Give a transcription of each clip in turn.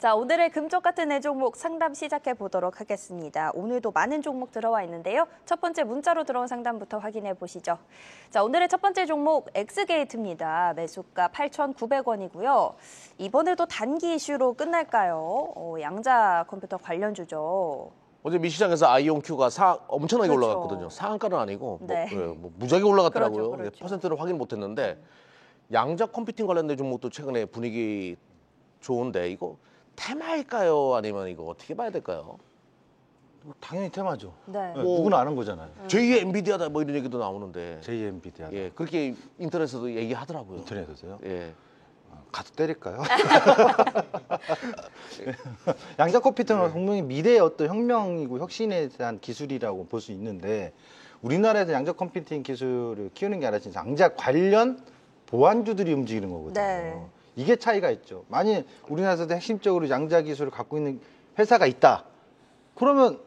자, 오늘의 금쪽 같은 애 종목 상담 시작해 보도록 하겠습니다. 오늘도 많은 종목 들어와 있는데요. 첫 번째 문자로 들어온 상담부터 확인해 보시죠. 자, 오늘의 첫 번째 종목 엑스게이트입니다. 매수가 8,900원이고요. 이번에도 단기 이슈로 끝날까요? 양자 컴퓨터 관련주죠. 어제 미시장에서 아이온큐가 엄청나게 그렇죠. 올라갔거든요. 상한가는 아니고 네. 뭐 무지하게 올라갔더라고요. 그렇죠. 퍼센트를 확인 못했는데 양자 컴퓨팅 관련된 종목도 최근에 분위기 좋은데 이거 테마일까요? 아니면 이거 어떻게 봐야 될까요? 당연히 테마죠. 네. 누구나 아는 거잖아요. 제2의 엔비디아다 뭐 이런 얘기도 나오는데. 제2 엔비디아. 예, 그렇게 인터넷에서도 얘기하더라고요. 인터넷에서요? 예. 가서 때릴까요? 양자 컴퓨터는 분명히 미래의 어떤 혁명이고 혁신에 대한 기술이라고 볼 수 있는데 우리나라에서 양자 컴퓨팅 기술을 키우는 게 아니라 진짜 양자 관련 보안주들이 움직이는 거거든요. 네. 이게 차이가 있죠. 만약 우리나라에서도 핵심적으로 양자 기술을 갖고 있는 회사가 있다. 그러면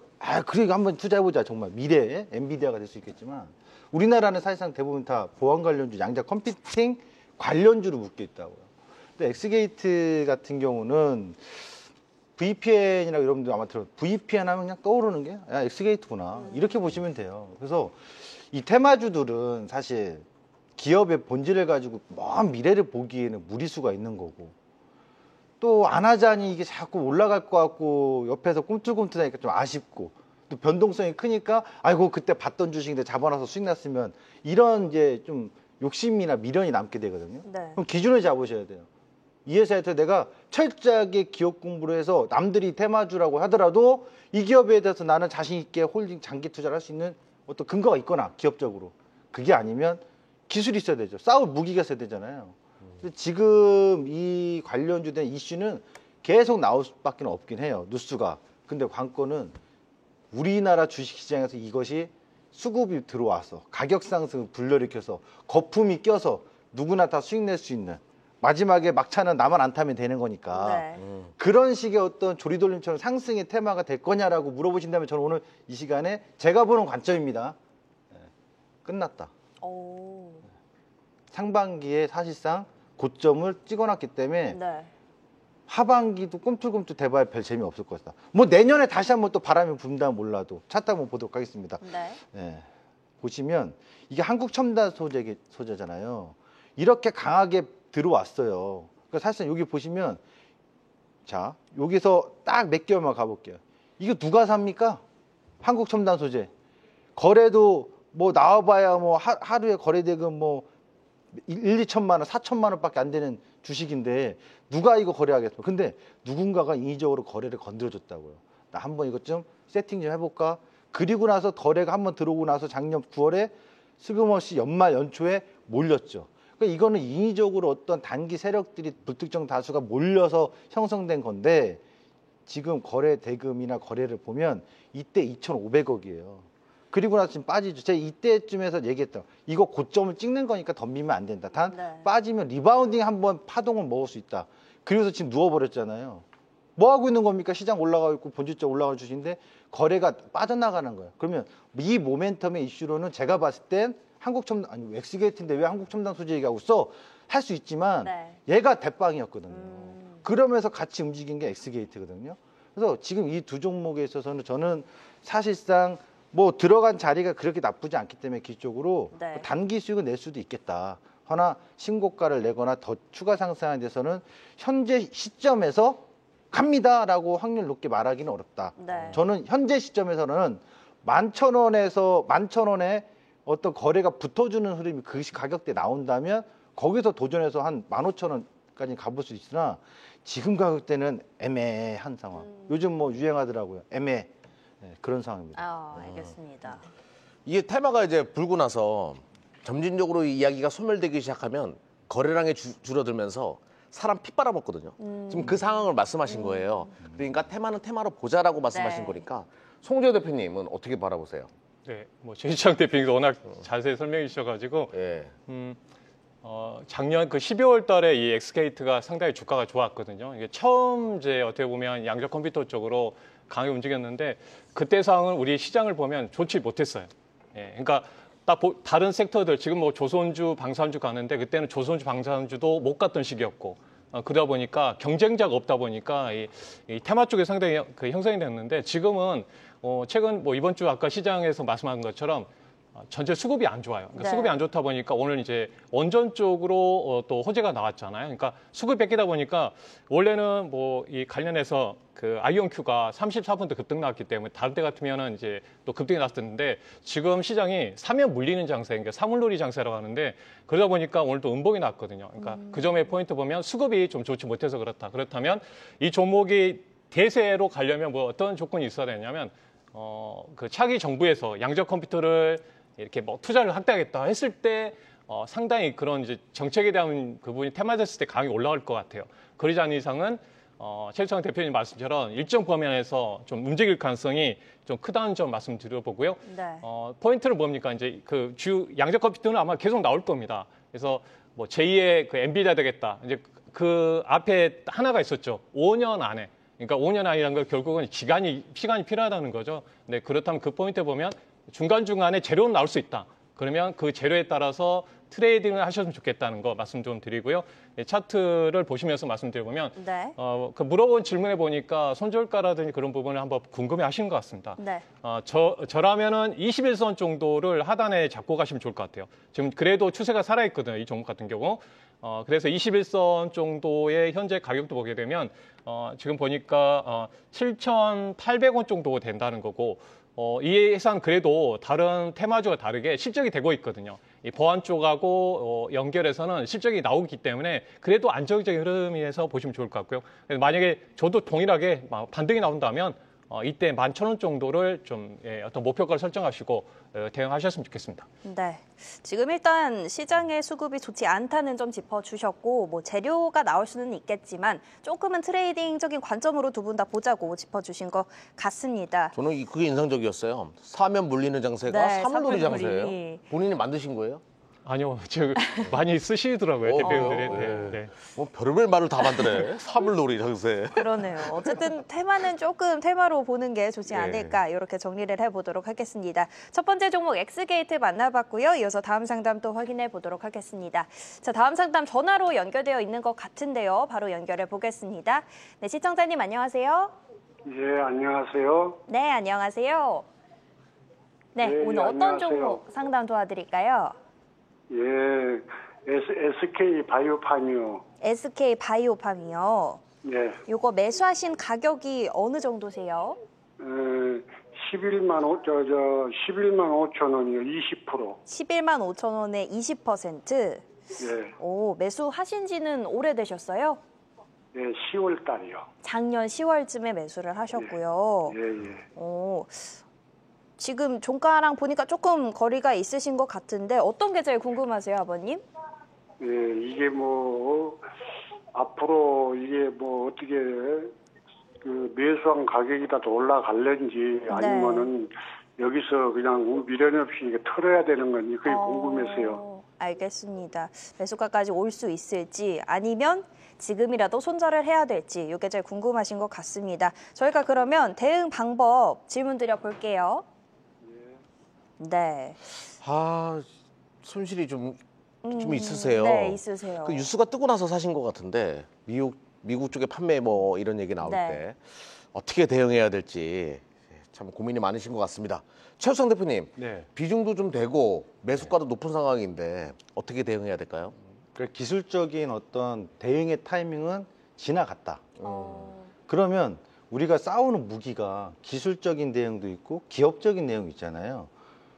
그래 한번 투자해보자. 정말 미래의 엔비디아가 될 수 있겠지만 우리나라는 사실상 대부분 다 보안 관련주, 양자 컴퓨팅 관련주로 묶여 있다고요. 근데 엑스게이트 같은 경우는 VPN이라고 여러분들 아마 VPN 하면 그냥 떠오르는 게 엑스게이트구나. 이렇게 보시면 돼요. 그래서 이 테마주들은 사실 기업의 본질을 가지고 먼 미래를 보기에는 무리수가 있는 거고 또 안 하자니 이게 자꾸 올라갈 것 같고 옆에서 꿈틀꿈틀하니까 좀 아쉽고 또 변동성이 크니까 아이고 그때 봤던 주식인데 잡아놔서 수익 났으면 이런 이제 좀 욕심이나 미련이 남게 되거든요. 네. 그럼 기준을 잡으셔야 돼요. 이 회사에서 내가 철저하게 기업 공부를 해서 남들이 테마주라고 하더라도 이 기업에 대해서 나는 자신 있게 홀딩 장기 투자를 할 수 있는 어떤 근거가 있거나 기업적으로 그게 아니면 기술이 있어야 되죠. 싸울 무기가 있어야 되잖아요. 근데 지금 이 관련주 된 이슈는 계속 나올 수밖에 없긴 해요. 뉴스가. 근데 관건은 우리나라 주식시장에서 이것이 수급이 들어와서 가격 상승을 불러일으켜서 거품이 껴서 누구나 다 수익 낼 수 있는 마지막에 막차는 나만 안 타면 되는 거니까 네. 그런 식의 어떤 조리돌림처럼 상승의 테마가 될 거냐라고 물어보신다면 저는 오늘 이 시간에 제가 보는 관점입니다. 끝났다. 오. 상반기에 사실상 고점을 찍어놨기 때문에 네. 하반기도 꿈틀꿈틀 대봐야 별 재미없을 것이다. 뭐 내년에 다시 한번 또 바람이 분다면 몰라도 차트 한번 보도록 하겠습니다. 네. 예. 보시면 이게 한국 첨단 소재잖아요. 이렇게 강하게 들어왔어요. 그러니까 사실상 여기 보시면 자 여기서 딱 몇 개월만 가볼게요. 이거 누가 삽니까? 한국 첨단 소재. 거래도 뭐 나와봐야 뭐 하루에 거래대금 뭐 1, 2천만 원, 4천만 원밖에 안 되는 주식인데 누가 이거 거래하겠어? 근데 누군가가 인위적으로 거래를 건드려줬다고요. 나 한번 이것 좀 세팅 좀 해볼까? 그리고 나서 거래가 한번 들어오고 나서 작년 9월에 슬금없이 연말 연초에 몰렸죠. 그러니까 이거는 인위적으로 어떤 단기 세력들이 불특정 다수가 몰려서 형성된 건데 지금 거래 대금이나 거래를 보면 이때 2,500억이에요. 그리고 나서 지금 빠지죠. 제가 이때쯤에서 얘기했던 이거 고점을 찍는 거니까 덤비면 안 된다. 단 네. 빠지면 리바운딩 한번 파동을 먹을 수 있다. 그래서 지금 누워버렸잖아요. 뭐 하고 있는 겁니까? 시장 올라가고 있고 본질적 올라가는 주식인데 거래가 빠져나가는 거예요. 그러면 이 모멘텀의 이슈로는 제가 봤을 땐 한국 첨단 아니 엑스게이트인데 왜 한국 첨단 소재 얘기하고 있어? 할 수 있지만 네. 얘가 대빵이었거든요. 그러면서 같이 움직인 게 엑스게이트거든요. 그래서 지금 이 두 종목에 있어서는 저는 사실상 뭐 들어간 자리가 그렇게 나쁘지 않기 때문에 기술적으로 네. 단기 수익을 낼 수도 있겠다. 허나 신고가를 내거나 더 추가 상승하는 데서는 현재 시점에서 갑니다라고 확률 높게 말하기는 어렵다. 네. 저는 현재 시점에서는 11,000원에서 11,000원에 어떤 거래가 붙어주는 흐름이 그 가격대에 나온다면 거기서 도전해서 한 15,000원까지 가볼 수 있으나 지금 가격대는 애매한 상황. 요즘 뭐 유행하더라고요. 애매. 네, 그런 상황입니다. 알겠습니다. 이게 테마가 이제 불고 나서 점진적으로 이 이야기가 소멸되기 시작하면 거래량이 줄어들면서 사람 피 빨아먹거든요. 지금 그 상황을 말씀하신 거예요. 그러니까 테마는 테마로 보자라고 말씀하신 네. 거니까 송재 대표님은 어떻게 바라보세요? 네, 뭐 최희창 대표님도 워낙 자세히 설명해 주셔가지고 예. 작년 그 12월 달에 이 엑스게이트가 상당히 주가가 좋았거든요. 이게 처음 이제 어떻게 보면 양자 컴퓨터 쪽으로 강하게 움직였는데 그때 상황은 우리 시장을 보면 좋지 못했어요. 예, 그러니까 딱 다른 섹터들 지금 뭐 조선주, 방산주 가는데 그때는 조선주, 방산주도 못 갔던 시기였고 그러다 보니까 경쟁자가 없다 보니까 이 테마 쪽에 상당히 그 형성이 됐는데 지금은 최근 뭐 이번 주 아까 시장에서 말씀하신 것처럼 전체 수급이 안 좋아요. 그러니까 네. 수급이 안 좋다 보니까 오늘 이제 원전 쪽으로 또 호재가 나왔잖아요. 그러니까 수급이 뺏기다 보니까 원래는 뭐 이 관련해서 그 아이온큐가 34% 급등 나왔기 때문에 다른 때 같으면은 이제 또 급등이 났었는데 지금 시장이 사면 물리는 장세, 그러니까 사물놀이 장세라고 하는데 그러다 보니까 오늘 또 음봉이 났거든요. 그러니까 그 점의 포인트 보면 수급이 좀 좋지 못해서 그렇다. 그렇다면 이 종목이 대세로 가려면 뭐 어떤 조건이 있어야 되냐면 그 차기 정부에서 양적 컴퓨터를 이렇게 뭐 투자를 확대하겠다 했을 때 상당히 그런 이제 정책에 대한 부분이 테마됐을 때 강하게 올라올 것 같아요. 그러지 않는 이상은 최수창 대표님 말씀처럼 일정 범위에서 좀 움직일 가능성이 좀 크다는 점 말씀드려보고요. 네. 포인트는 뭡니까? 이제 그 주 양적 컴퓨터는 아마 계속 나올 겁니다. 그래서 뭐 제2의 그 엔비디아 되겠다. 이제 그 앞에 하나가 있었죠. 5년 안에. 그러니까 5년 안이라는 건 결국은 시간이 필요하다는 거죠. 네, 그렇다면 그 포인트 보면 중간중간에 재료는 나올 수 있다. 그러면 그 재료에 따라서 트레이딩을 하셨으면 좋겠다는 거 말씀 좀 드리고요. 예, 차트를 보시면서 말씀드려보면 네. 그 물어본 질문에 보니까 손절가라든지 그런 부분을 한번 궁금해 하시는 것 같습니다. 네. 저라면은 21선 정도를 하단에 잡고 가시면 좋을 것 같아요. 지금 그래도 추세가 살아있거든요. 이 종목 같은 경우. 그래서 21선 정도의 현재 가격도 보게 되면 지금 보니까 7,800원 정도 된다는 거고 이 예산 그래도 다른 테마주와 다르게 실적이 되고 있거든요. 이 보안 쪽하고 연결해서는 실적이 나오기 때문에 그래도 안정적인 흐름에서 보시면 좋을 것 같고요. 만약에 저도 동일하게 반등이 나온다면 이때 11,000원 정도를 좀 어떤 목표가를 설정하시고 대응하셨으면 좋겠습니다. 네. 지금 일단 시장의 수급이 좋지 않다는 점 짚어주셨고 뭐 재료가 나올 수는 있겠지만 조금은 트레이딩적인 관점으로 두 분 다 보자고 짚어주신 것 같습니다. 저는 그게 인상적이었어요. 사면 물리는 장세가 네, 사물놀이 사물놀이. 장세예요. 본인이 만드신 거예요? 아니요, 저 많이 쓰시더라고요, 대표님들이. 그래요? 네. 뭐 별의별 말을 다 만드네. 사물놀이 장세. 그러네요. 어쨌든 테마는 조금 테마로 보는 게 좋지 예. 않을까 이렇게 정리를 해보도록 하겠습니다. 첫 번째 종목 엑스게이트 만나봤고요. 이어서 다음 상담 또 확인해 보도록 하겠습니다. 자, 다음 상담 전화로 연결되어 있는 것 같은데요. 바로 연결해 보겠습니다. 네, 시청자님 안녕하세요. 예, 안녕하세요. 네, 안녕하세요. 네, 네, 오늘 어떤 안녕하세요. 종목 상담 도와드릴까요? 예, SK 바이오팜이요. SK 바이오팜이요. 예, 요거 매수하신 가격이 어느 정도세요? 11만 5천 원이요. 20%. 11만 5천 원에 20%. 예, 오, 매수하신 지는 오래되셨어요? 예, 10월 달이요. 작년 10월쯤에 매수를 하셨고요. 예, 예. 오, 지금 종가랑 보니까 조금 거리가 있으신 것 같은데 어떤 게 제일 궁금하세요, 아버님? 예, 이게 뭐 앞으로 이게 뭐 어떻게 그 매수한 가격이 다 더 올라갈는지 아니면은 여기서 그냥 미련 없이 이게 털어야 되는 건지 그게 궁금해서요. 알겠습니다. 매수가까지 올 수 있을지 아니면 지금이라도 손절을 해야 될지 이게 제일 궁금하신 것 같습니다. 저희가 그러면 대응 방법 질문 드려볼게요. 네. 아, 손실이 좀 있으세요. 네, 있으세요. 그 뉴스가 뜨고 나서 사신 것 같은데 미국 쪽에 판매 뭐 이런 얘기 나올 네. 때 어떻게 대응해야 될지 참 고민이 많으신 것 같습니다. 최우상 대표님, 네. 비중도 좀 되고 매수가도 높은 상황인데 어떻게 대응해야 될까요? 기술적인 어떤 대응의 타이밍은 지나갔다. 어, 그러면 우리가 싸우는 무기가 기술적인 대응도 있고 기업적인 내용이 있잖아요.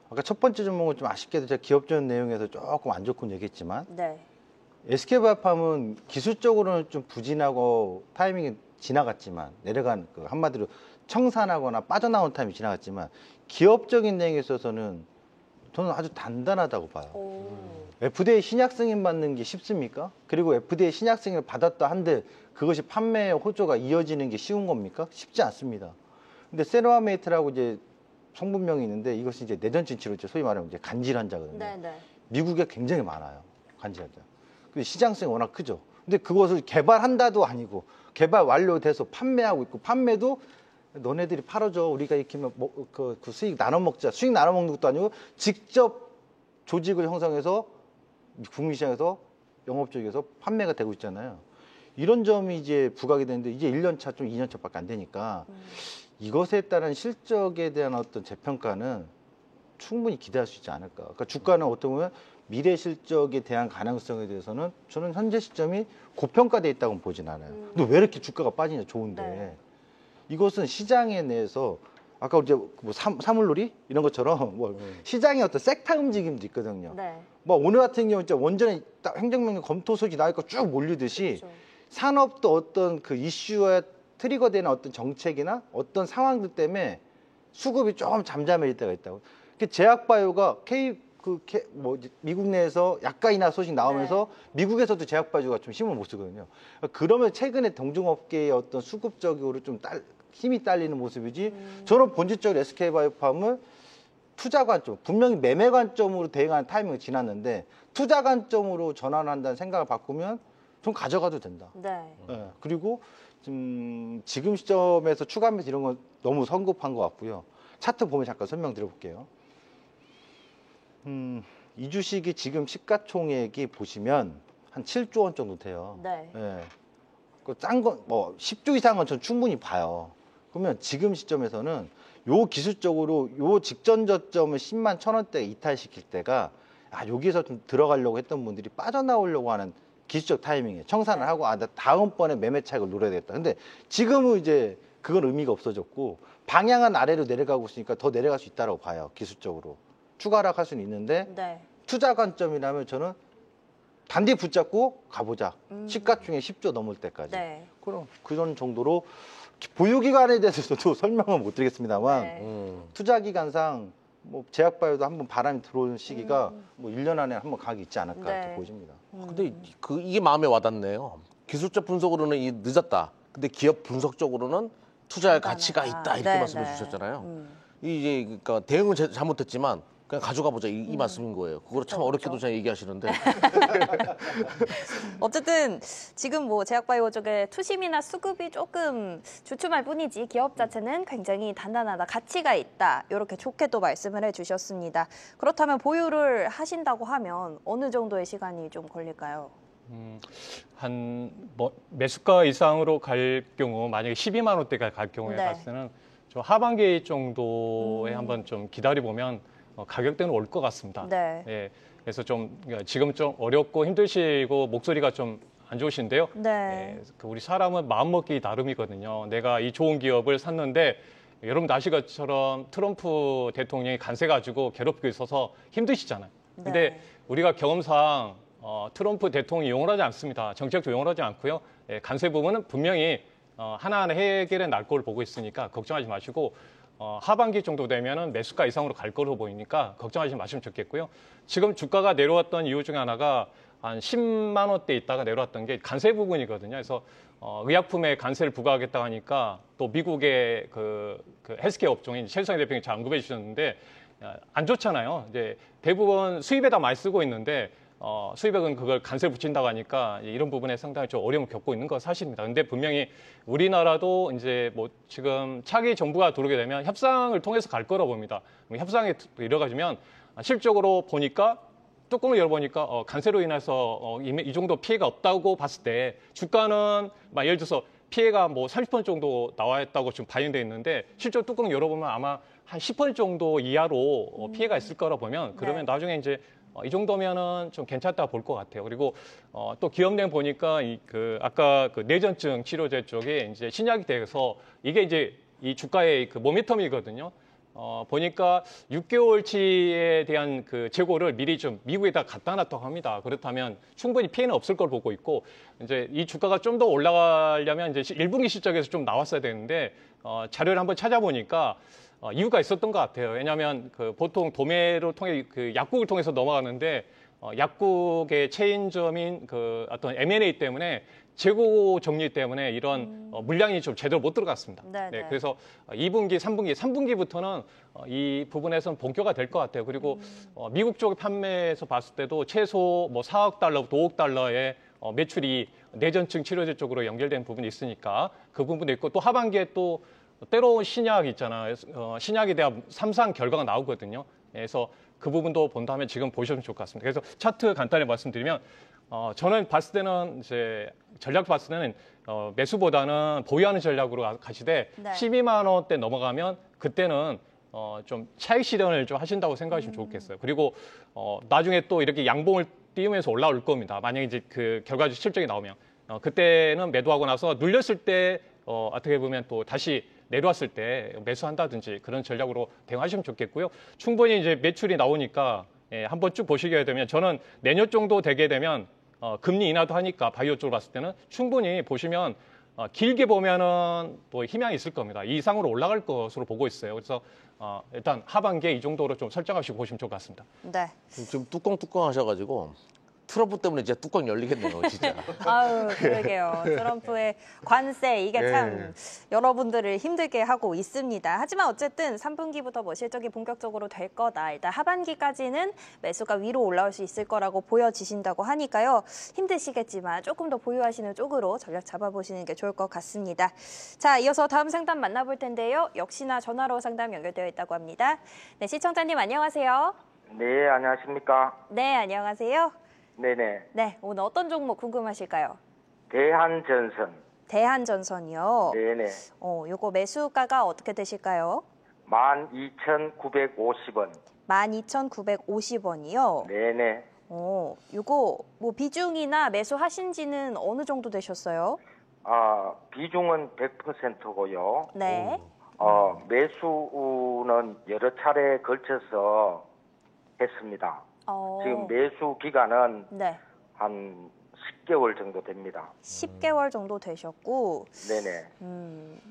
아까 첫 번째 종목은 좀 아쉽게도 제가 기업적인 내용에서 조금 안 좋군 얘기했지만 네. SK바이오팜은 기술적으로는 좀 부진하고 타이밍이 지나갔지만 내려간 그 한마디로 청산하거나 빠져나온 타이밍이 지나갔지만 기업적인 내용에 있어서는 저는 아주 단단하다고 봐요. 오. FDA 신약 승인 받는 게 쉽습니까? 그리고 FDA 신약 승인을 받았다 한들 그것이 판매 호조가 이어지는 게 쉬운 겁니까? 쉽지 않습니다. 근데 세로아메이트라고 이제 성분명이 있는데 이것이 이제 내전 진치로 소위 말하면 이제 간질 환자거든요. 네, 네. 미국에 굉장히 많아요. 간질 환자. 근데 시장성이 워낙 크죠. 근데 그것을 개발한다도 아니고 개발 완료돼서 판매하고 있고 판매도 너네들이 팔아줘. 우리가 익히면 그 수익 나눠 먹자. 수익 나눠 먹는 것도 아니고 직접 조직을 형성해서 국민시장에서 영업적에서 판매가 되고 있잖아요. 이런 점이 이제 부각이 되는데 이제 1년 차 좀 2년 차밖에 안 되니까 이것에 따른 실적에 대한 어떤 재평가는 충분히 기대할 수 있지 않을까. 그러니까 주가는 어떻게 보면 미래 실적에 대한 가능성에 대해서는 저는 현재 시점이 고평가돼 있다고는 보진 않아요. 근데 왜 이렇게 주가가 빠지냐 좋은데 네. 이것은 시장에 내에서 아까 이제 뭐 사물놀이 이런 것처럼 뭐 시장의 어떤 섹터 움직임도 있거든요. 네. 뭐 오늘 같은 경우 진짜 완전히 딱 행정명령 검토 소식 나니까 쭉 몰리듯이 그렇죠. 산업도 어떤 그 이슈에 트리거되는 어떤 정책이나 어떤 상황들 때문에 수급이 조금 잠잠해질 때가 있다고. 제약바이오가 미국 내에서 약간이나 소식 나오면서 미국에서도 제약바이오가 좀 힘을 못 쓰거든요. 그러면 최근에 동종업계의 어떤 수급적으로 좀 힘이 딸리는 모습이지. 저는 본질적으로 SK바이오팜을 투자 관점, 분명히 매매 관점으로 대응하는 타이밍이 지났는데 투자 관점으로 전환한다는 생각을 바꾸면 좀 가져가도 된다. 네. 네. 그리고 지금 시점에서 추가 매수 이런 건 너무 성급한 것 같고요. 차트 보면 잠깐 설명드려볼게요. 이 주식이 지금 시가총액이 보시면 한 7조 원 정도 돼요. 네. 예. 짠 건 뭐 10조 이상은 전 충분히 봐요. 그러면 지금 시점에서는 요 기술적으로 요 직전 저점을 10만 1,000원대에 이탈시킬 때가 여기서 좀 들어가려고 했던 분들이 빠져나오려고 하는 기술적 타이밍에 청산을 하고 나 다음번에 매매 차익을 노려야 되겠다. 근데 지금은 이제 그건 의미가 없어졌고 방향은 아래로 내려가고 있으니까 더 내려갈 수 있다고 봐요. 기술적으로. 추가 하락할 수는 있는데 네. 투자 관점이라면 저는 단디 붙잡고 가보자. 시가총액 10조 넘을 때까지. 네. 그럼 그런 정도로 보유기간에 대해서도 설명은 못 드리겠습니다만 네. 투자기간상 뭐 제약바이오도 한번 바람이 들어오는 시기가 뭐 1년 안에 한번 각이 있지 않을까 네. 이렇게 보여집니다. 근데 이게 마음에 와닿네요. 기술적 분석으로는 이 늦었다. 근데 기업 분석적으로는 투자할 가치가 있다 이렇게 네, 말씀해 네. 주셨잖아요. 이제 그러니까 대응은 잘못했지만 그냥 가져가 보자 이 말씀인 거예요. 그걸 참 어렵게도 잘 얘기하시는데. 어쨌든 지금 뭐 제약바이오 쪽에 투심이나 수급이 조금 주춤할 뿐이지 기업 자체는 굉장히 단단하다, 가치가 있다 이렇게 좋게 또 말씀을 해주셨습니다. 그렇다면 보유를 하신다고 하면 어느 정도의 시간이 좀 걸릴까요? 뭐 매수가 이상으로 갈 경우 만약에 12만 원대가 갈 경우에 네. 봤을 때는 저 하반기 정도에 한번 좀 기다려 보면 가격대는 올 것 같습니다. 네. 예, 그래서 좀 지금 좀 어렵고 힘드시고 목소리가 좀 안 좋으신데요. 네. 예, 우리 사람은 마음먹기 나름이거든요. 내가 이 좋은 기업을 샀는데 여러분 아실 것처럼 트럼프 대통령이 간세 가지고 괴롭히고 있어서 힘드시잖아요. 근데 네. 우리가 경험상 트럼프 대통령이 용을 하지 않습니다. 정책도 용을 하지 않고요. 예, 간세 부분은 분명히 하나하나 해결해 날 걸 보고 있으니까 걱정하지 마시고 하반기 정도 되면은 매수가 이상으로 갈 거로 보이니까 걱정하지 마시면 좋겠고요. 지금 주가가 내려왔던 이유 중에 하나가 한 10만 원대 있다가 내려왔던 게 간세 부분이거든요. 그래서 의약품에 간세를 부과하겠다 하니까 또 미국의 그 헬스케어 업종인 최수상 대표님이 잘 언급해 주셨는데 안 좋잖아요. 이제 대부분 수입에다 많이 쓰고 있는데 수입액은 그걸 간세를 붙인다고 하니까 이런 부분에 상당히 좀 어려움을 겪고 있는 건 사실입니다. 근데 분명히 우리나라도 이제 뭐 지금 차기 정부가 들어오게 되면 협상을 통해서 갈 거라고 봅니다. 협상이 이뤄가지면 실적으로 보니까 뚜껑을 열어보니까 간세로 인해서 이 정도 피해가 없다고 봤을 때 주가는 예를 들어서 피해가 뭐 30% 정도 나와 있다고 지금 반영돼 있는데 실제 뚜껑 열어보면 아마 한 10% 정도 이하로 피해가 있을 거라 보면 그러면 네. 나중에 이제 이 정도면은 좀 괜찮다 볼 것 같아요. 그리고 또 기업내 보니까 아까 그 뇌전증 치료제 쪽에 이제 신약이 돼서 이게 이제 이 주가의 그 모멘텀이거든요. 보니까 6개월치에 대한 그 재고를 미리 좀 미국에다 갖다 놨다고 합니다. 그렇다면 충분히 피해는 없을 걸 보고 있고 이제 이 주가가 좀 더 올라가려면 이제 1분기 실적에서 좀 나왔어야 되는데 자료를 한번 찾아보니까 이유가 있었던 것 같아요. 왜냐하면 그 보통 도매를 통해 그 약국을 통해서 넘어가는데 약국의 체인점인 그 어떤 M&A 때문에 재고 정리 때문에 이런 물량이 좀 제대로 못 들어갔습니다. 네. 그래서 2분기, 3분기부터는 이 부분에서는 본격화 될 것 같아요. 그리고 미국 쪽 판매에서 봤을 때도 최소 뭐 4억 달러부터 5억 달러의 매출이 뇌전증 치료제 쪽으로 연결된 부분이 있으니까 그 부분도 있고 또 하반기에 또 때로운 신약 있잖아요. 신약에 대한 3상 결과가 나오거든요. 그래서 그 부분도 본다면 지금 보시면 좋을 것 같습니다. 그래서 차트 간단히 말씀드리면 저는 봤을 때는 이제 전략 봤을 때는 매수보다는 보유하는 전략으로 가시되 네. 12만 원대 넘어가면 그때는 좀 차익 실현을 좀 하신다고 생각하시면 좋겠어요. 그리고 나중에 또 이렇게 양봉을 띄우면서 올라올 겁니다. 만약에 이제 그 결과적 실적이 나오면 그때는 매도하고 나서 눌렸을 때 어떻게 보면 또 다시 내려왔을 때 매수한다든지 그런 전략으로 대응하시면 좋겠고요. 충분히 이제 매출이 나오니까 한번 쭉 보시게 되면 저는 내년 정도 되게 되면 금리 인하도 하니까 바이오 쪽으로 봤을 때는 충분히 보시면 길게 보면은 또 희망이 있을 겁니다. 이 이상으로 올라갈 것으로 보고 있어요. 그래서 일단 하반기에 이 정도로 좀 설정하시고 보시면 좋을 것 같습니다. 네. 지금 뚜껑 하셔가지고 트럼프 때문에 진짜 뚜껑 열리겠네요, 진짜. 아유, 그러게요. 트럼프의 관세, 이게 참 여러분들을 힘들게 하고 있습니다. 하지만 어쨌든 3분기부터 뭐 실적이 본격적으로 될 거다. 일단 하반기까지는 매수가 위로 올라올 수 있을 거라고 보여지신다고 하니까요. 힘드시겠지만 조금 더 보유하시는 쪽으로 전략 잡아보시는 게 좋을 것 같습니다. 자, 이어서 다음 상담 만나볼 텐데요. 역시나 전화로 상담 연결되어 있다고 합니다. 네, 시청자님 안녕하세요. 네, 안녕하십니까. 네, 안녕하세요. 네네. 네, 오늘 어떤 종목 궁금하실까요? 대한전선. 대한전선이요. 네네. 요거 매수가가 어떻게 되실까요? 12,950원. 12,950원이요. 네네. 요거 뭐 비중이나 매수하신 지는 어느 정도 되셨어요? 비중은 100%고요. 네. 매수는 여러 차례에 걸쳐서 했습니다. 지금 매수 기간은 네. 한 10개월 정도 됩니다. 10개월 정도 되셨고, 네네.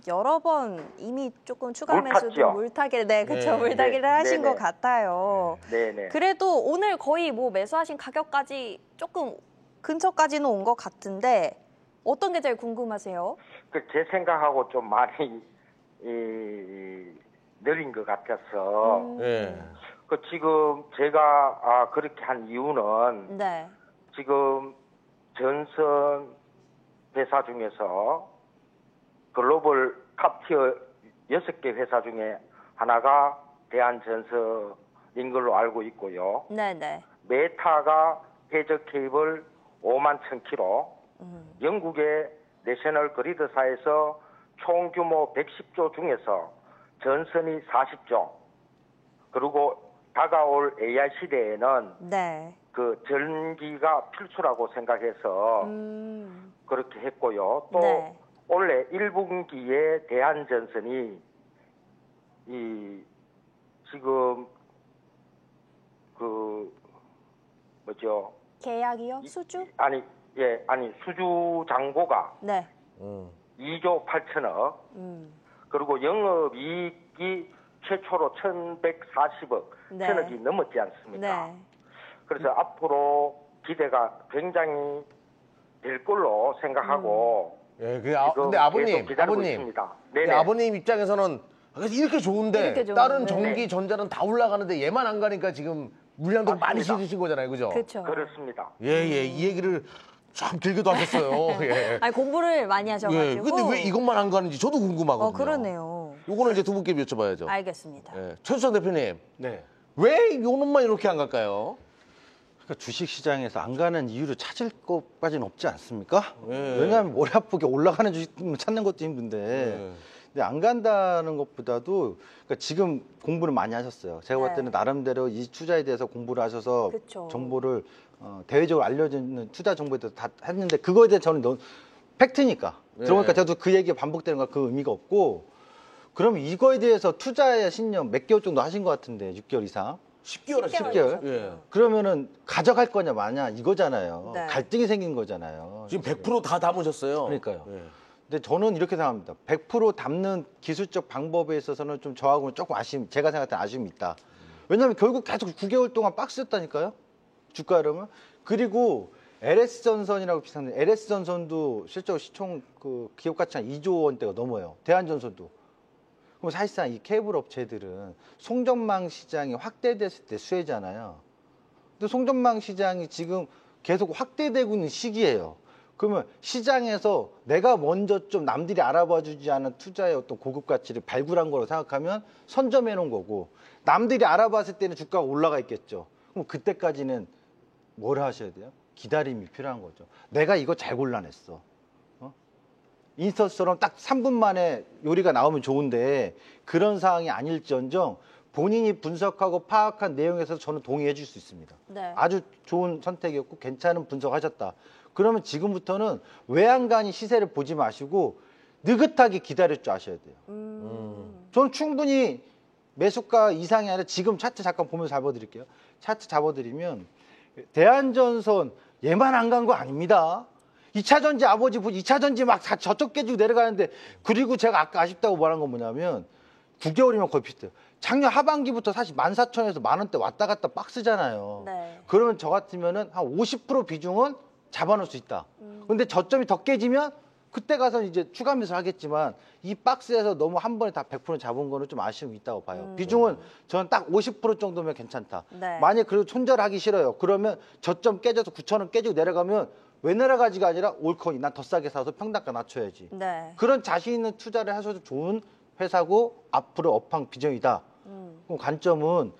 여러 번 이미 조금 추가 물 매수도 탔죠? 물타기를, 네, 그렇죠. 네. 물타기를 하신 네네. 것 같아요. 네네. 그래도 오늘 거의 뭐 매수하신 가격까지 조금 근처까지는 온 것 같은데 어떤 게 제일 궁금하세요? 제 생각하고 좀 많이 느린 것 같아서 예. 지금 제가 그렇게 한 이유는 네. 지금 전선 회사 중에서 글로벌 탑티어 6개 회사 중에 하나가 대한전선인 걸로 알고 있고요. 네네. 메타가 해저 케이블 5만 1000km, 영국의 내셔널 그리드사에서 총 규모 110조 중에서 전선이 40조, 그리고 다가올 AI 시대에는 네. 그 전기가 필수라고 생각해서 그렇게 했고요. 또 네. 올해 1분기에 대한전선이 지금 계약이요? 수주? 수주 잔고가 네. 2조 8천억, 그리고 영업이익이 최초로 1,140억, 네. 1,000억이 넘었지 않습니까? 네. 그래서 앞으로 기대가 굉장히 될 걸로 생각하고 예, 지금 근데 계속 아버님, 기다리고 있습니다. 예, 네네. 아버님 입장에서는 이렇게 좋은데 이렇게 좋은데. 다른 전기 전자는 다 올라가는데 얘만 안 가니까 지금 물량도 많이 맞습니다. 실으신 거잖아요, 그죠? 그렇죠. 그렇습니다. 예, 이 얘기를 참 길게도 하셨어요. 예. 아니 공부를 많이 하셔가지고. 예, 근데 왜 이것만 안 가는지 저도 궁금하거든요. 그러네요. 요거는 이제 두 분께 여쭤봐야죠. 알겠습니다. 예. 최수찬 대표님, 네. 왜 요놈만 이렇게 안 갈까요? 그러니까 주식시장에서 안 가는 이유를 찾을 것까지는 없지 않습니까? 예. 왜냐하면 머리 아프게 올라가는 주식 찾는 것도 힘든데 예. 근데 안 간다는 것보다도 그러니까 지금 공부를 많이 하셨어요. 제가 볼 네. 때는 나름대로 이 투자에 대해서 공부를 하셔서 그쵸. 정보를 대외적으로 알려지는 투자 정보에 대해서 다 했는데 그거에 대해 저는 팩트니까 네. 들어보니까 저도 그 얘기가 반복되는 거 그 의미가 없고 그러면 이거에 대해서 투자의 신념 몇 개월 정도 하신 것 같은데 6개월 이상 10개월 10개월? 예. 그러면은 가져갈 거냐 마냐 이거잖아요. 네. 갈등이 생긴 거잖아요. 지금 100% 다 담으셨어요. 그러니까요. 예. 근데 저는 이렇게 생각합니다. 100% 담는 기술적 방법에 있어서는 좀 저하고는 조금 제가 생각할 때 아쉬움이 있다. 왜냐하면 결국 계속 9개월 동안 박스였다니까요. 주가 흐름은. 그리고 LS전선이라고 비슷한데 LS전선도 실제로 시총 그 기업 가치가 2조 원대가 넘어요. 대한전선도. 그럼 사실상 이 케이블 업체들은 송전망 시장이 확대됐을 때 수혜잖아요. 근데 송전망 시장이 지금 계속 확대되고 있는 시기예요. 그러면 시장에서 내가 먼저 좀 남들이 알아봐 주지 않은 투자의 어떤 고급 가치를 발굴한 거라고 생각하면 선점해 놓은 거고 남들이 알아봤을 때는 주가가 올라가 있겠죠. 그럼 그때까지는 뭘 하셔야 돼요? 기다림이 필요한 거죠. 내가 이거 잘 골라냈어. 인서트처럼 딱 3분 만에 요리가 나오면 좋은데 그런 상황이 아닐지언정 본인이 분석하고 파악한 내용에서 저는 동의해 줄 수 있습니다. 네. 아주 좋은 선택이었고 괜찮은 분석하셨다. 그러면 지금부터는 외양간히 시세를 보지 마시고 느긋하게 기다릴 줄 아셔야 돼요. 저는 충분히 매수가 이상이 아니라 지금 차트 잠깐 보면서 잡아드릴게요. 차트 잡아드리면 대한전선 얘만 안 간 거 아닙니다. 2차전지 아버지 2차전지 막 다 저쪽 깨지고 내려가는데 그리고 제가 아까 아쉽다고 말한 건 뭐냐면 9개월이면 거의 비슷해요. 작년 하반기부터 사실 14,000원에서 10,000원대 왔다 갔다 박스잖아요. 네. 그러면 저 같으면은 한 50% 비중은 잡아놓을 수 있다. 근데 저점이 더 깨지면 그때 가서 이제 추가 매수를 하겠지만 이 박스에서 너무 한 번에 다 100% 잡은 거는 좀 아쉬움이 있다고 봐요. 비중은 저는 딱 50% 정도면 괜찮다. 네. 만약 그래도 손절하기 싫어요. 그러면 저점 깨져서 9,000원 깨지고 내려가면 왜 내려가지가 아니라 올커니 난 더 싸게 사서 평단가 낮춰야지. 네. 그런 자신 있는 투자를 하셔도 좋은 회사고 앞으로 업황 비전이다. 그럼 관점은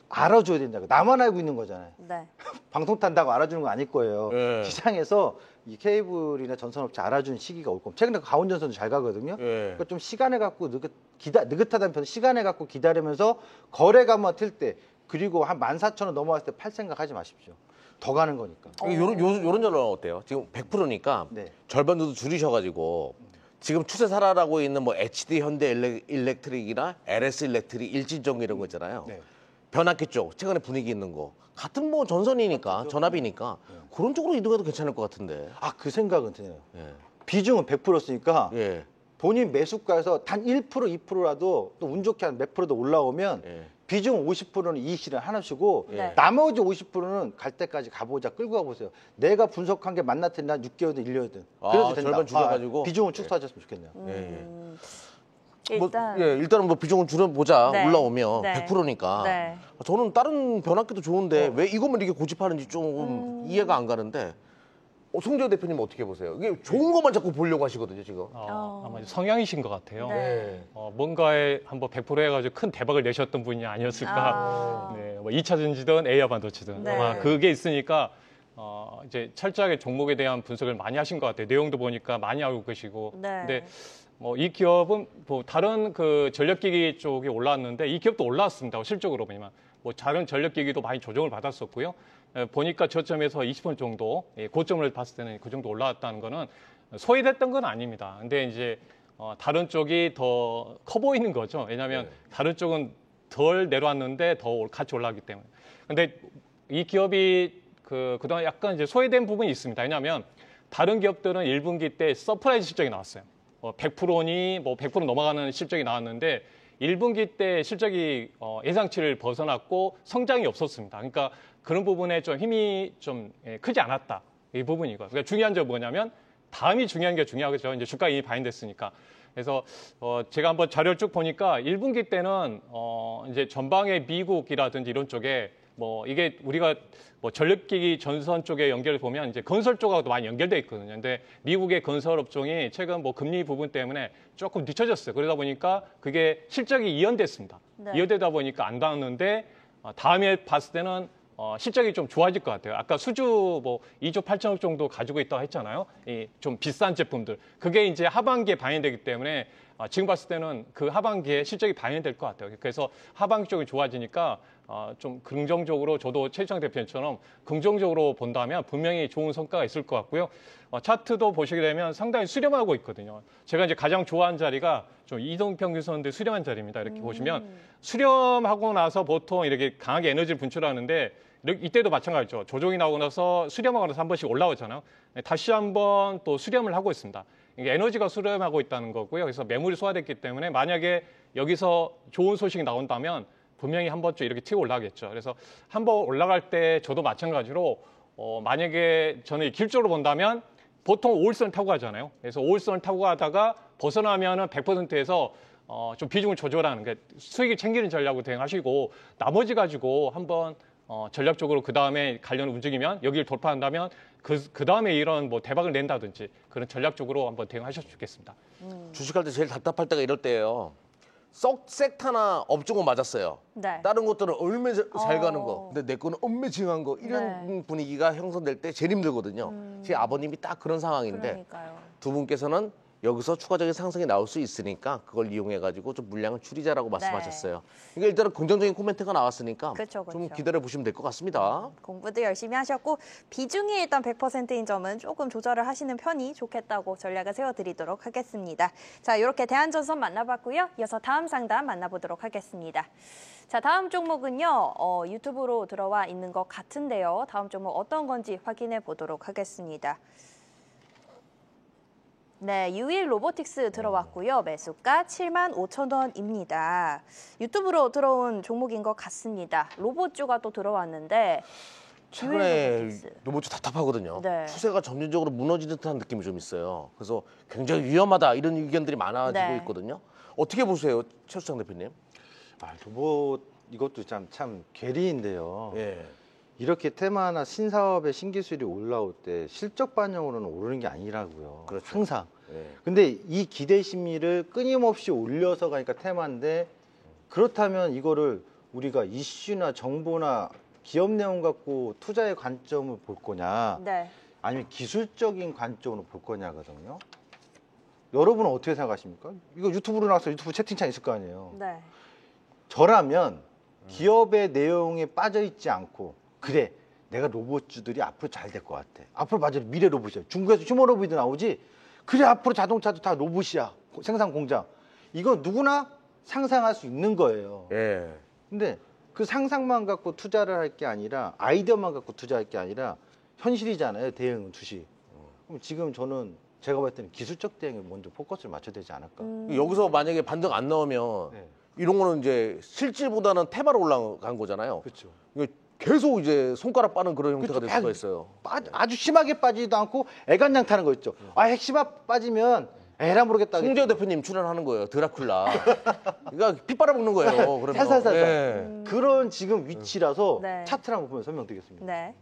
알아줘야 된다고. 나만 알고 있는 거잖아요. 네. 방송 탄다고 알아주는 거 아닐 거예요. 예. 시장에서 이 케이블이나 전선업체 알아주는 시기가 올 겁니다. 최근에 가온전선도 잘 가거든요. 예. 그러니까 좀 시간을 갖고 느긋하다는 편 시간을 갖고 기다리면서 거래가만 틀 때 그리고 한 14,000원 넘어갔을 때 팔 생각하지 마십시오. 더 가는 거니까. 요런 전략은 어때요? 지금 100%니까 네. 절반 정도 줄이셔가지고 지금 추세 살아나고 있는 뭐 HD 현대 일렉트릭이나 LS 일렉트릭, 일진정 이런 거 있잖아요. 네. 변압기 쪽 최근에 분위기 있는 거 같은 뭐 전선이니까 전압이니까 그런 쪽으로 이동해도 괜찮을 것 같은데. 아, 그 생각은 드네요. 예. 비중은 100%쓰니까 예. 본인 매수가에서 단 1%, 2%라도 또 운 좋게 한 몇 프로도 올라오면 예. 비중 50%는 이익 실현 하나시고 네. 나머지 50%는 갈 때까지 가보자 끌고 가보세요. 내가 분석한 게 맞나 틀리나 6개월든 1년이든 아, 그래도 된다. 절반 줄여가지고? 비중은 축소하셨으면 좋겠네요. 일단 일단은 뭐 비중을 줄여보자. 네. 올라오면 네. 100%니까. 네. 저는 다른 변압기도 좋은데 왜 이것만 이렇게 고집하는지 좀 이해가 안 가는데. 송재호 대표님 어떻게 보세요? 이게 좋은 것만 자꾸 보려고 하시거든요, 지금. 아마 성향이신 것 같아요. 네. 뭔가에 한번 100% 해가지고 큰 대박을 내셨던 분이 아니었을까. 아. 네, 뭐 2차 전지든 AI 반도체든 네. 아마 그게 있으니까 이제 철저하게 종목에 대한 분석을 많이 하신 것 같아요. 내용도 보니까 많이 알고 계시고. 네. 근데 뭐 이 기업은 뭐 다른 그 전력기기 쪽이 올라왔는데 이 기업도 올라왔습니다. 실적으로 보면 뭐 다른 전력기기도 많이 조정을 받았었고요. 보니까 저점에서 20원 정도 고점을 봤을 때는 그 정도 올라왔다는 거는 소외됐던 건 아닙니다. 근데 이제 다른 쪽이 더 커 보이는 거죠. 왜냐하면 다른 쪽은 덜 내려왔는데 더 같이 올라가기 때문에. 근데 이 기업이 그동안 약간 이제 소외된 부분이 있습니다. 왜냐하면 다른 기업들은 1분기 때 서프라이즈 실적이 나왔어요. 100%니 뭐 100% 넘어가는 실적이 나왔는데 1분기 때 실적이 예상치를 벗어났고 성장이 없었습니다. 그러니까 그런 부분에 좀 힘이 좀 크지 않았다. 이 부분이고요. 그러니까 중요한 점은 뭐냐면 다음이 중요한 게 중요하겠죠. 이제 주가 이미 반영됐으니까. 그래서 제가 한번 자료를 쭉 보니까 1분기 때는 이제 전방의 미국이라든지 이런 쪽에 뭐 이게 우리가 뭐 전력기기 전선 쪽에 연결을 보면 이제 건설 쪽하고도 많이 연결돼 있거든요. 근데 미국의 건설 업종이 최근 뭐 금리 부분 때문에 조금 뒤처졌어요. 그러다 보니까 그게 실적이 이연됐습니다. 네. 이연되다 보니까 안 닿았는데 다음에 봤을 때는 실적이 좀 좋아질 것 같아요. 아까 수주 뭐 2조 8천억 정도 가지고 있다고 했잖아요. 이 좀 비싼 제품들. 그게 이제 하반기에 반영되기 때문에 지금 봤을 때는 그 하반기에 실적이 반영될 것 같아요. 그래서 하반기 쪽이 좋아지니까 좀 긍정적으로 저도 최희창 대표님처럼 긍정적으로 본다면 분명히 좋은 성과가 있을 것 같고요. 차트도 보시게 되면 상당히 수렴하고 있거든요. 제가 이제 가장 좋아하는 자리가 좀 이동평균선대 수렴한 자리입니다. 이렇게 보시면 수렴하고 나서 보통 이렇게 강하게 에너지를 분출하는데 이때도 마찬가지죠. 조정이 나오고 나서 수렴하고 나서 한 번씩 올라오잖아요. 다시 한번 또 수렴을 하고 있습니다. 이게 에너지가 수렴하고 있다는 거고요. 그래서 매물이 소화됐기 때문에 만약에 여기서 좋은 소식이 나온다면 분명히 한 번쯤 이렇게 튀어 올라가겠죠. 그래서 한번 올라갈 때 저도 마찬가지로 만약에 저는 길적으로 본다면 보통 5일선을 타고 가잖아요. 그래서 5일선을 타고 가다가 벗어나면은 100%에서 좀 비중을 조절하는 게 수익을 챙기는 전략으로 대응하시고 나머지 가지고 한번 전략적으로 그 다음에 관련 움직이면 여기를 돌파한다면 그 다음에 이런 뭐 대박을 낸다든지 그런 전략적으로 한번 대응하셨으면 좋겠습니다. 주식할 때 제일 답답할 때가 이럴 때예요. 썩 섹타나 업종은 맞았어요. 네. 다른 것들은 얼마나 잘 가는 거. 어. 근데 내 거는 엄매징한 거. 이런 네. 분위기가 형성될 때 제일 힘들거든요. 제 아버님이 딱 그런 상황인데 그러니까요. 두 분께서는 여기서 추가적인 상승이 나올 수 있으니까 그걸 이용해가지고 좀 물량을 줄이자라고 말씀하셨어요. 그러니까 일단은 긍정적인 코멘트가 나왔으니까 그쵸, 좀 그쵸. 기다려 보시면 될 것 같습니다. 공부도 열심히 하셨고 비중이 일단 100%인 점은 조금 조절을 하시는 편이 좋겠다고 전략을 세워드리도록 하겠습니다. 자, 이렇게 대한전선 만나봤고요. 이어서 다음 상담 만나보도록 하겠습니다. 자, 다음 종목은요. 유튜브로 들어와 있는 것 같은데요. 다음 종목 어떤 건지 확인해 보도록 하겠습니다. 네, 유일 로보틱스 들어왔고요. 매수가 75,000원입니다. 유튜브로 들어온 종목인 것 같습니다. 로봇주가 또 들어왔는데 최근에 로보틱스. 로봇주 답답하거든요. 네. 추세가 점진적으로 무너지는 듯한 느낌이 좀 있어요. 그래서 굉장히 위험하다 이런 의견들이 많아지고 네. 있거든요. 어떻게 보세요, 최수장 대표님? 로봇 이것도 참 괴리인데요. 예. 이렇게 테마나 신사업의 신기술이 올라올 때 실적 반영으로는 오르는 게 아니라고요. 그렇죠. 항상. 예. 근데 이 기대 심리를 끊임없이 올려서 가니까 테마인데 그렇다면 이거를 우리가 이슈나 정보나 기업 내용 갖고 투자의 관점을 볼 거냐 네. 아니면 기술적인 관점으로 볼 거냐거든요. 여러분은 어떻게 생각하십니까? 이거 유튜브로 나와서 유튜브 채팅창 있을 거 아니에요. 네. 저라면 기업의 내용에 빠져 있지 않고 그래 내가 로봇주들이 앞으로 잘 될 것 같아. 앞으로 맞아 미래 로봇이야. 중국에서 휴머 로봇이 나오지. 그래 앞으로 자동차도 다 로봇이야. 생산 공장. 이거 누구나 상상할 수 있는 거예요. 예. 근데 그 상상만 갖고 투자를 할 게 아니라 아이디어만 갖고 투자할 게 아니라 현실이잖아요. 대응은 주식. 그럼 지금 저는 제가 봤을 때는 기술적 대응에 먼저 포커스를 맞춰야 되지 않을까. 여기서 만약에 반등 안 나오면 네. 이런 거는 이제 실질보다는 테마로 올라간 거잖아요. 그렇죠. 이거 계속 이제 손가락 빠는 그런 형태가 될 그렇죠. 수가 있어요. 아주 심하게 빠지지도 않고 애간장 타는 거 있죠. 핵심아 빠지면 에라 모르겠다. 송재호 대표님 출연하는 거예요. 드라큘라. 그러니까 피 빨아먹는 거예요. 그러면. 살살살살. 예. 그런 지금 위치라서 네. 차트를 한번 보면 설명드리겠습니다. 네.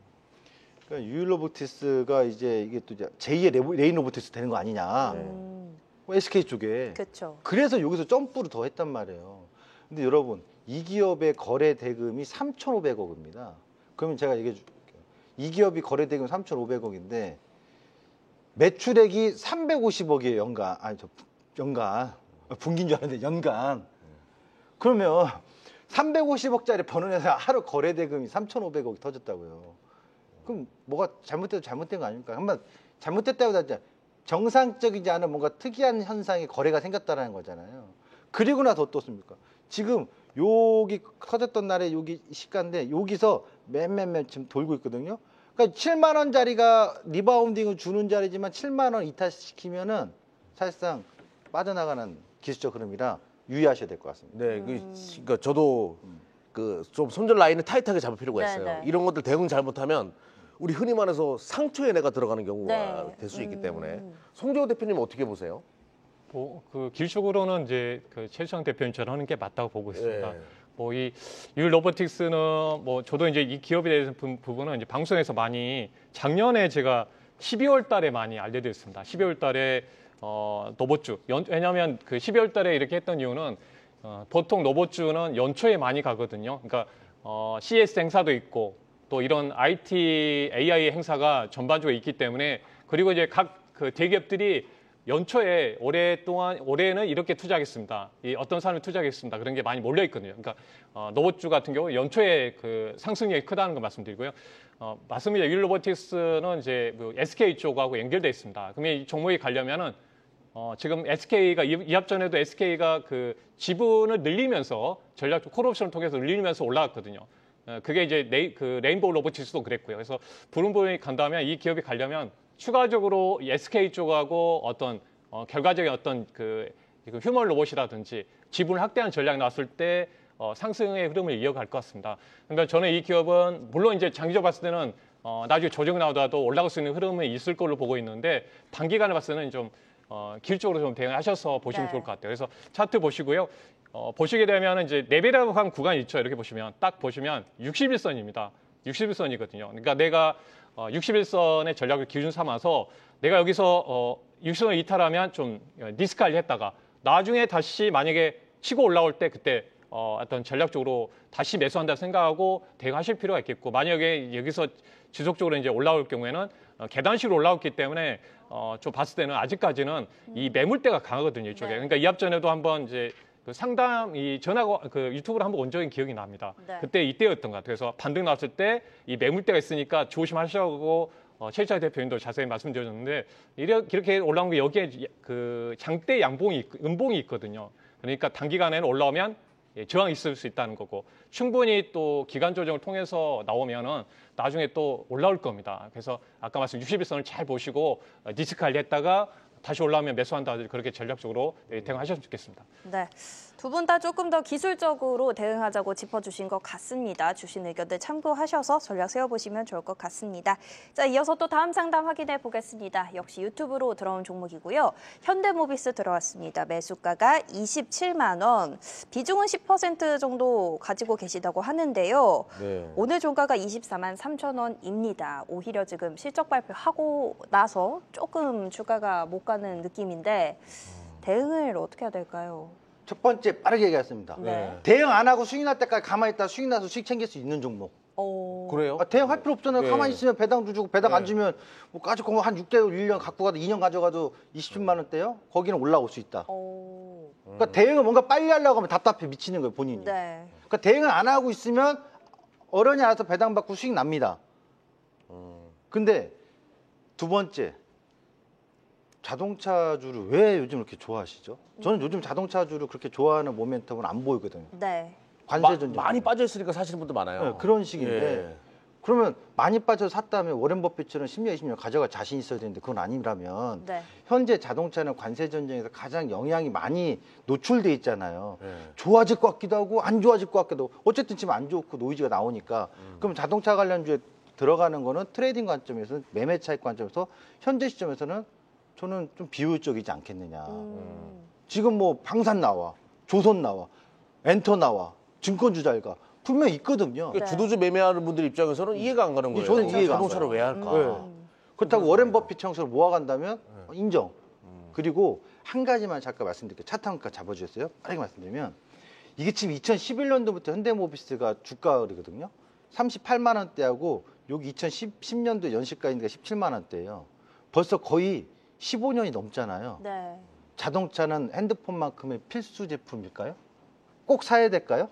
그러니까 유일 로보티스가 이게 또 이제 제2의 레인 로보티스 되는 거 아니냐. SK 쪽에. 그렇죠. 그래서 여기서 점프를 더 했단 말이에요. 근데 여러분 이 기업의 거래 대금이 3,500억입니다. 그러면 제가 얘기해 줄게요. 이 기업이 거래 대금 3,500억인데 매출액이 350억이에요. 연간. 분기인 줄 알았는데 연간. 그러면 350억짜리 버는 회사 하루 거래 대금이 3,500억이 터졌다고요. 그럼 뭐가 잘못돼도 잘못된 거 아닙니까? 한번 잘못됐다고 하자. 정상적이지 않은 뭔가 특이한 현상의 거래가 생겼다는 거잖아요. 그리고 나서 어떻습니까? 지금 여기 터졌던 날에 여기 시가인데 여기서 맨 지금 돌고 있거든요. 그러니까 7만 원짜리가 리바운딩을 주는 자리지만 7만 원 이탈시키면은 사실상 빠져나가는 기술적 흐름이라 유의하셔야 될 것 같습니다. 네, 그러니까 저도 그 좀 손절 라인을 타이트하게 잡을 필요가 네, 있어요. 네. 이런 것들 대응 잘못하면 우리 흔히 말해서 상처에 내가 들어가는 경우가 네. 될 수 있기 때문에 송재호 대표님 어떻게 보세요? 그 기술적으로는 이제 그 최수장 대표님처럼 하는 게 맞다고 보고 있습니다. 예. 뭐 이 유일 로보틱스는 뭐 저도 이제 이 기업에 대해서 부분은 이제 방송에서 많이 작년에 제가 12월 달에 많이 알려드렸습니다. 12월 달에 로봇주 왜냐하면 그 12월 달에 이렇게 했던 이유는 보통 로봇주는 연초에 많이 가거든요. 그러니까 CS 행사도 있고 또 이런 IT, AI 행사가 전반적으로 있기 때문에 그리고 이제 각 그 대기업들이 연초에 올해는 이렇게 투자하겠습니다. 어떤 사람이 투자하겠습니다. 그런 게 많이 몰려 있거든요. 그러니까 로봇주 같은 경우 연초에 그 상승력이 크다는 거 말씀드리고요. 맞습니다. 유일 로보틱스는 이제 뭐 SK 쪽하고 연결돼 있습니다. 그러면 이 종목이 가려면은 지금 SK가 이합 전에도 SK가 그 지분을 늘리면서 전략적 콜옵션을 통해서 늘리면서 올라갔거든요. 그게 이제 레인보우 로보틱스도 그랬고요. 그래서 부분이 간다면 이 기업이 가려면 추가적으로 SK 쪽하고 어떤 결과적인 어떤 그 휴먼 로봇이라든지 지분을 확대하는 전략이 나왔을 때 상승의 흐름을 이어갈 것 같습니다. 그러니까 저는 이 기업은 물론 이제 장기적으로 봤을 때는 나중에 조정이 나오더라도 올라갈 수 있는 흐름이 있을 걸로 보고 있는데 단기간에 봤을 때는 좀 기술적으로 좀 대응하셔서 보시면 네. 좋을 것 같아요. 그래서 차트 보시고요. 보시게 되면 이제 레벨업 한 구간이 있죠. 이렇게 보시면 딱 보시면 61선입니다. 61선이거든요. 그러니까 내가 61선의 전략을 기준 삼아서 내가 여기서 60선을 이탈하면 좀 디스칼리 했다가 나중에 다시 만약에 치고 올라올 때 그때 어떤 전략적으로 다시 매수한다 생각하고 대응하실 필요가 있겠고, 만약에 여기서 지속적으로 이제 올라올 경우에는 계단식으로 올라왔기 때문에 좀 봤을 때는 아직까지는 이 매물대가 강하거든요, 이쪽에. 네. 그러니까 이합 전에도 한번 이제 그 상담 이 전화가 그 유튜브로 한번 온 적인 기억이 납니다. 네. 그때 이때였던 것 같아요. 그래서 반등 나왔을 때 이 매물대가 있으니까 조심하시라고 최일자 대표님도 자세히 말씀드렸는데, 이렇게 올라온 게 여기에 그 장대 양봉이 음봉이 있거든요. 그러니까 단기간에는 올라오면 저항이 있을 수 있다는 거고, 충분히 또 기간 조정을 통해서 나오면은 나중에 또 올라올 겁니다. 그래서 아까 말씀 61선을 잘 보시고 리스크 관리했다가 다시 올라오면 매수한다, 그렇게 전략적으로 대응하셨으면 좋겠습니다. 네, 두 분 다 조금 더 기술적으로 대응하자고 짚어주신 것 같습니다. 주신 의견들 참고하셔서 전략 세워보시면 좋을 것 같습니다. 자, 이어서 또 다음 상담 확인해 보겠습니다. 역시 유튜브로 들어온 종목이고요. 현대모비스 들어왔습니다. 매수가가 27만 원, 비중은 10% 정도 가지고 계시다고 하는데요. 네. 오늘 종가가 24만 3천 원입니다. 오히려 지금 실적 발표하고 나서 조금 주가가 못 가는 느낌인데 대응을 어떻게 해야 될까요? 첫 번째 빠르게 얘기했습니다. 네. 대응 안 하고 수익 날 때까지 가만히 있다 수익 나서 수익 챙길 수 있는 종목. 그래요? 대응할 필요 없잖아요. 네. 가만히 있으면 배당도 주고 배당 안 네. 주면 뭐 가지고 한 6개월, 1년 갖고 가도 2년 가져가도 20만 원대요? 거기는 올라올 수 있다. 그러니까 대응을 뭔가 빨리 하려고 하면 답답해 미치는 거예요, 본인이. 네. 그러니까 대응을 안 하고 있으면 어른이 알아서 배당 받고 수익 납니다. 근데 두 번째, 자동차주를 왜 요즘 이렇게 좋아하시죠? 저는 요즘 자동차주를 그렇게 좋아하는 모멘텀은 안 보이거든요. 네. 관세 전쟁 많이 빠져 있으니까 사시는 분도 많아요. 네, 그런 식인데 예. 그러면 많이 빠져서 샀다면 워렌 버핏처럼 10년, 20년 가져갈 자신 있어야 되는데 그건 아니라면 네. 현재 자동차는 관세 전쟁에서 가장 영향이 많이 노출돼 있잖아요. 예. 좋아질 것 같기도 하고 안 좋아질 것 같기도 하고 어쨌든 지금 안 좋고 노이즈가 나오니까 그럼 자동차 관련주에 들어가는 거는 트레이딩 관점에서 매매 차익 관점에서 현재 시점에서는 저는 좀 비효율적이지 않겠느냐. 지금 뭐 방산 나와, 조선 나와, 엔터 나와, 증권주 잘 가. 분명히 있거든요. 그러니까 주도주 매매하는 분들 입장에서는 이해가 안 가는 거예요. 저는 이해가 안 자동차를 가요. 왜 할까? 네. 그렇다고 워렌 버핏 형식으로 모아간다면 인정. 그리고 한 가지만 잠깐 말씀드릴게요. 차트 한번 잡아주셨어요? 빠르게 말씀드리면 이게 지금 2011년도부터 현대모비스가 주가거든요. 38만 원대하고 여기 2010년도 연시가인가 17만 원대예요. 벌써 거의 15년이 넘잖아요. 네. 자동차는 핸드폰만큼의 필수 제품일까요? 꼭 사야 될까요?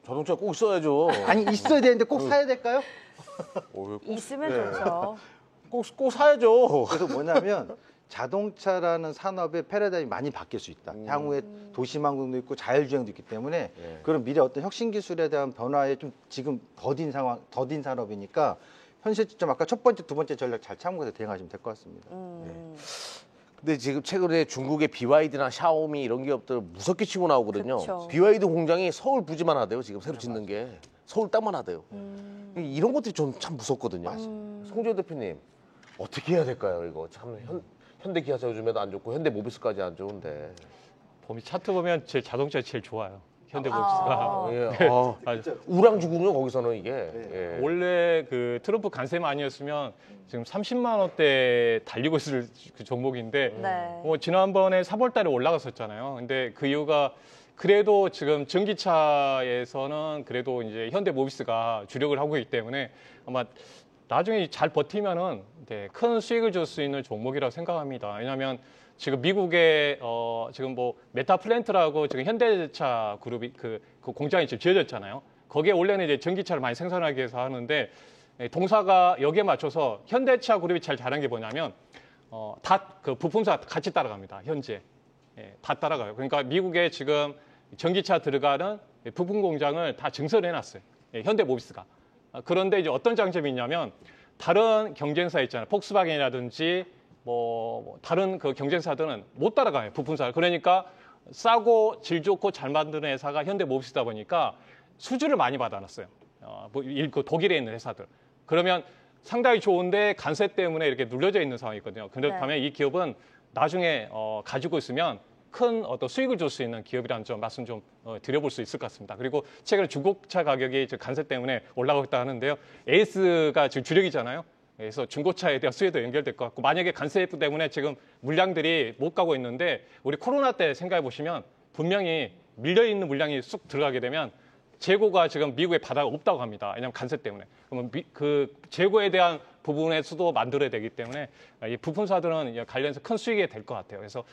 자동차 꼭 써야죠. 아니 있어야 되는데 꼭 사야 될까요? 있으면 네. 좋죠. 꼭 사야죠. 그래서 뭐냐면 자동차라는 산업의 패러다임이 많이 바뀔 수 있다. 향후에 도시망공도 있고 자율주행도 있기 때문에 네. 그런 미래 어떤 혁신 기술에 대한 변화에 좀 지금 더딘 상황, 더딘 산업이니까 현실 시점 아까 첫 번째, 두 번째 전략 잘 참고해서 대응하시면 될 것 같습니다. 근데 지금 최근에 중국의 BYD나 샤오미 이런 기업들 무섭게 치고 나오거든요. 그쵸. BYD 공장이 서울 부지만 하대요. 지금 새로 짓는 게 서울 땅만 하대요. 이런 것들이 좀 참 무섭거든요. 송지효 대표님 어떻게 해야 될까요? 이거 참 현대기아차 요즘에도 안 좋고 현대모비스까지 안 좋은데. 봄이 차트 보면 제 자동차 제일 좋아요. 현대모비스가. 예. 우랑주군요 거기서는 이게. 예. 원래 그 트럼프 관세만 아니었으면 지금 30만 원대 달리고 있을 그 종목인데 네. 뭐 지난번에 3월 달에 올라갔었잖아요. 근데 그 이유가 그래도 지금 전기차에서는 그래도 이제 현대모비스가 주력을 하고 있기 때문에 아마 나중에 잘 버티면은 큰 수익을 줄 수 있는 종목이라고 생각합니다. 왜냐하면 지금 미국에 지금 뭐 메타플랜트라고 지금 현대차 그룹이 그 공장이 지금 지어졌잖아요. 거기에 원래는 이제 전기차를 많이 생산하기 위해서 하는데 동사가 여기에 맞춰서 현대차 그룹이 제일 잘한 게 뭐냐면 다 그 부품사 같이 따라갑니다. 현재 다 따라가요. 그러니까 미국에 지금 전기차 들어가는 부품 공장을 다 증설해 놨어요. 현대모비스가. 그런데 이제 어떤 장점이 있냐면 다른 경쟁사 있잖아요. 폭스바겐이라든지 뭐 다른 그 경쟁사들은 못 따라가요. 부품사. 그러니까 싸고 질 좋고 잘 만드는 회사가 현대모비스다 보니까 수주를 많이 받아놨어요. 그 독일에 있는 회사들. 그러면 상당히 좋은데 관세 때문에 이렇게 눌려져 있는 상황이거든요. 그렇다면 이 기업은 나중에 가지고 있으면 큰 어떤 수익을 줄 수 있는 기업이라는 점 말씀 좀 드려볼 수 있을 것 같습니다. 그리고 최근에 중고차 가격이 관세 때문에 올라가고 있다 하는데요. 에이스가 지금 주력이잖아요. 그래서 중고차에 대한 수혜도 연결될 것 같고 만약에 관세 때문에 지금 물량들이 못 가고 있는데 우리 코로나 때 생각해 보시면 분명히 밀려있는 물량이 쑥 들어가게 되면 재고가 지금 미국에 바다가 없다고 합니다. 왜냐하면 관세 때문에. 그러면 그 재고에 대한 부분의 수도 만들어야 되기 때문에 이 부품사들은 관련해서 큰 수익이 될 것 같아요. 그래서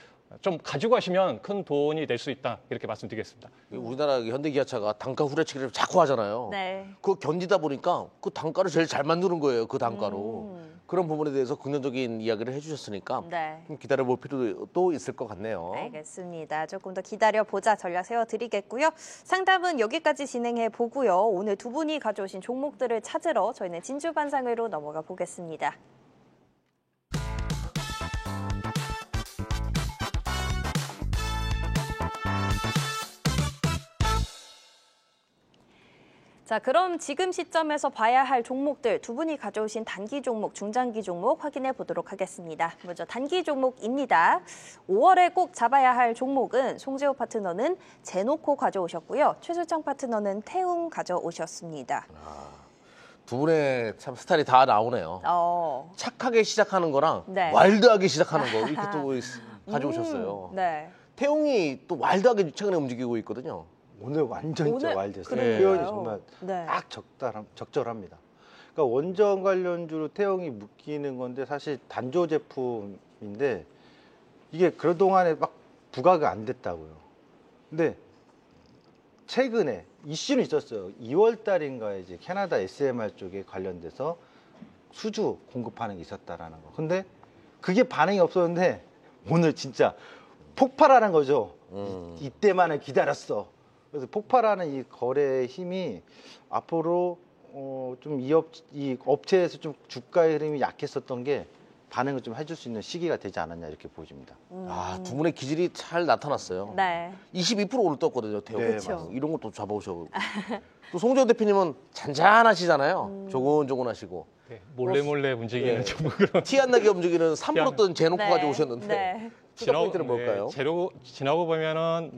좀 가지고 가시면 큰 돈이 될 수 있다 이렇게 말씀드리겠습니다. 우리나라 현대기아차가 단가 후려치기를 자꾸 하잖아요. 네. 그거 견디다 보니까 그 단가를 제일 잘 만드는 거예요. 그 단가로. 그런 부분에 대해서 긍정적인 이야기를 해주셨으니까 네. 좀 기다려볼 필요도 있을 것 같네요. 알겠습니다. 조금 더 기다려보자 전략 세워드리겠고요. 상담은 여기까지 진행해 보고요. 오늘 두 분이 가져오신 종목들을 찾으러 저희는 진주반상회로 넘어가 보겠습니다. 자, 그럼 지금 시점에서 봐야 할 종목들 두 분이 가져오신 단기 종목, 중장기 종목 확인해 보도록 하겠습니다. 먼저 단기 종목입니다. 5월에 꼭 잡아야 할 종목은 송재호 파트너는 제노코 가져오셨고요. 최수정 파트너는 태웅 가져오셨습니다. 두 분의 참 스타일이 다 나오네요. 착하게 시작하는 거랑 네. 와일드하게 시작하는 거 이렇게 또 가져오셨어요. 네. 태용이 또 와일드하게 최근에 움직이고 있거든요. 오늘 완전 진짜 오늘 와일드했어요. 그러니까요. 표현이 정말 네. 딱 적절합니다. 그러니까 원전 관련주로 태용이 묶이는 건데 사실 단조 제품인데 이게 그동안에 막 부각이 안 됐다고요. 근데 최근에 이슈는 있었어요. 2월 달인가에 이제 캐나다 SMR 쪽에 관련돼서 수주 공급하는 게 있었다라는 거. 근데 그게 반응이 없었는데 오늘 진짜 폭발하는 거죠. 이때만을 기다렸어. 그래서 폭발하는 이 거래의 힘이 앞으로 좀 이 업체에서 좀 주가의 흐름이 약했었던 게 반응을 좀 해줄 수 있는 시기가 되지 않았냐 이렇게 보여집니다. 두 분의 기질이 잘 나타났어요. 네. 22% 오르떴거든요. 태용. 네, 그쵸. 이런 것도 잡아오셔. 또 송재호 대표님은 잔잔하시잖아요. 조곤조곤하시고. 네, 몰래 움직이는 네. 종목으로. 티 안 나게 움직이는 3% 던 제놓고 네. 가져오셨는데 네. 추가 포인트는 뭘까요? 지나고 보면은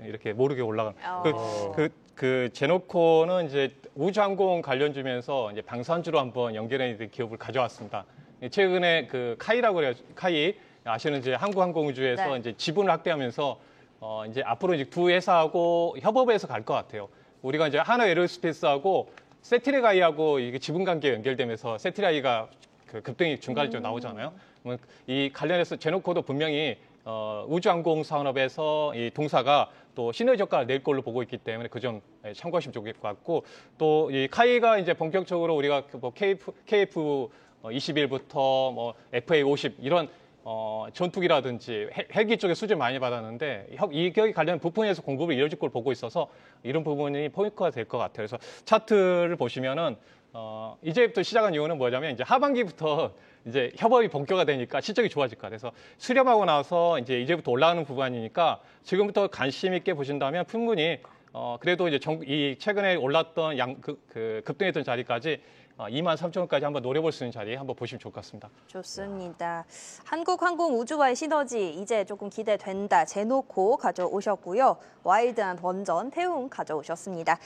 이렇게 모르게 올라가. 어. 그 제노코는 이제 우주항공 관련주면서 이제 방산주로 한번 연결해 있는 기업을 가져왔습니다. 최근에 그 카이라고 그래요. 카이 아시는 이제 한국항공우주에서 네. 이제 지분을 확대하면서 이제 앞으로 이제 두 회사하고 협업해서 갈 것 같아요. 우리가 이제 하나 에어로스페이스하고 세티레가이하고 이게 지분 관계 연결되면서 세티라이가 그 급등이 중간에 나오잖아요. 이 관련해서 제노코도 분명히 우주항공 산업에서 이 동사가 또 시너지 효과를 낼 걸로 보고 있기 때문에 그 점 참고하시면 좋을 것 같고 또 이 카이가 이제 본격적으로 우리가 뭐 KF 21부터 뭐 FA 50 이런 전투기라든지 헬기 쪽에 수주를 많이 받았는데 이 기업이 관련 부품에서 공급이 이루어질 걸 보고 있어서 이런 부분이 포인트가 될 것 같아요. 그래서 차트를 보시면은 이제부터 시작한 이유는 뭐냐면 이제 하반기부터 이제 협업이 본격화되니까 실적이 좋아질 거야. 그래서 수렴하고 나서 이제부터 올라가는 구간이니까 지금부터 관심 있게 보신다면 충분히 그래도 이제 이 최근에 올랐던 급등했던 자리까지 23,000원까지 한번 노려볼 수 있는 자리 한번 보시면 좋을 것 같습니다. 좋습니다. 한국항공우주와의 시너지 이제 조금 기대된다. 제노코 가져오셨고요. 와일드한 원전 태웅 가져오셨습니다.